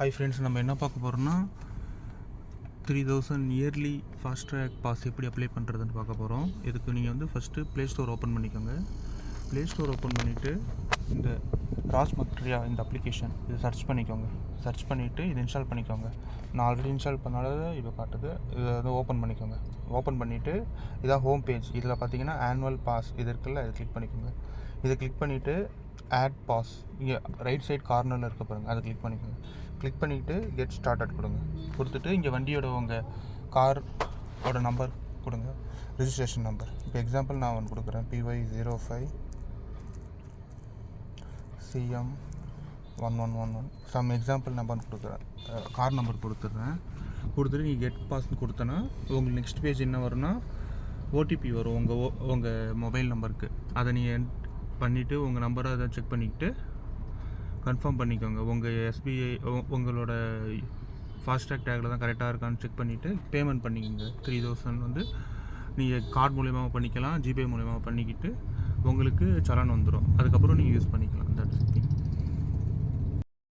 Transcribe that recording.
Hi friends, நம்ம என்ன பார்க்க போகிறோம்னா 3000 இயர்லி ஃபாஸ்ட் ட்ராக் பாஸ் எப்படி அப்ளை பண்ணுறதுன்னு பார்க்க போகிறோம். இதுக்கு நீங்கள் வந்து ஃபஸ்ட்டு ப்ளே ஸ்டோர் ஓப்பன் பண்ணிக்கோங்க. ப்ளே ஸ்டோர் ஓப்பன் பண்ணிவிட்டு இந்த ராஸ்மக்ரியா இந்த அப்ளிகேஷன் இதை சர்ச் பண்ணிக்கோங்க. சர்ச் பண்ணிவிட்டு இதை இன்ஸ்டால் பண்ணிக்கோங்க. நான் ஆல்ரெடி இன்ஸ்டால் பண்ணாத இப்போ காட்டுது. இதை வந்து ஓப்பன் பண்ணிக்கோங்க. ஓப்பன் பண்ணிவிட்டு இதான் ஹோம் பேஜ். இதில் பார்த்தீங்கன்னா ஆனுவல் பாஸ் இது இருக்குல்ல, இதை கிளிக் பண்ணிக்கோங்க. இதை கிளிக் பண்ணிவிட்டு ஆட் பாஸ் இங்கே ரைட் சைட் கார்னரில் இருக்க பாருங்கள், அதை கிளிக் பண்ணிக்கோங்க. கிளிக் பண்ணிவிட்டு கெட் ஸ்டார்டட் கொடுங்க. கொடுத்துட்டு இங்கே வண்டியோட உங்கள் காரோட நம்பர் கொடுங்க, ரிஜிஸ்ட்ரேஷன் நம்பர். இப்போ எக்ஸாம்பிள் நான் ஒன்று கொடுக்குறேன், PY05 CM1111 some example number கொடுக்குறேன், கார் நம்பர் கொடுத்துட்றேன். கொடுத்துட்டு நீங்கள் கெட் பாஸ்ன்னு கொடுத்தனா உங்களுக்கு நெக்ஸ்ட் பேஜ் என்ன வரும்னா ஓடிபி வரும் உங்கள் மொபைல் நம்பருக்கு. அதை நீங்கள் பண்ணிவிட்டு உங்கள் நம்பரை அதை செக் பண்ணிக்கிட்டு கன்ஃபார்ம் பண்ணிக்கோங்க. உங்கள் SBI உங்களோட ஃபாஸ்ட்ராக் டேக்கில் தான் கரெக்டாக இருக்கான்னு செக் பண்ணிவிட்டு பேமெண்ட் பண்ணிக்கோங்க. 3000 வந்து நீங்கள் கார்டு மூலியமாக பண்ணிக்கலாம், ஜிபே மூலியமாக பண்ணிக்கிட்டு உங்களுக்கு சலான் வந்துடும். அதுக்கப்புறம் நீங்கள் யூஸ் பண்ணிக்கலாம். That's it.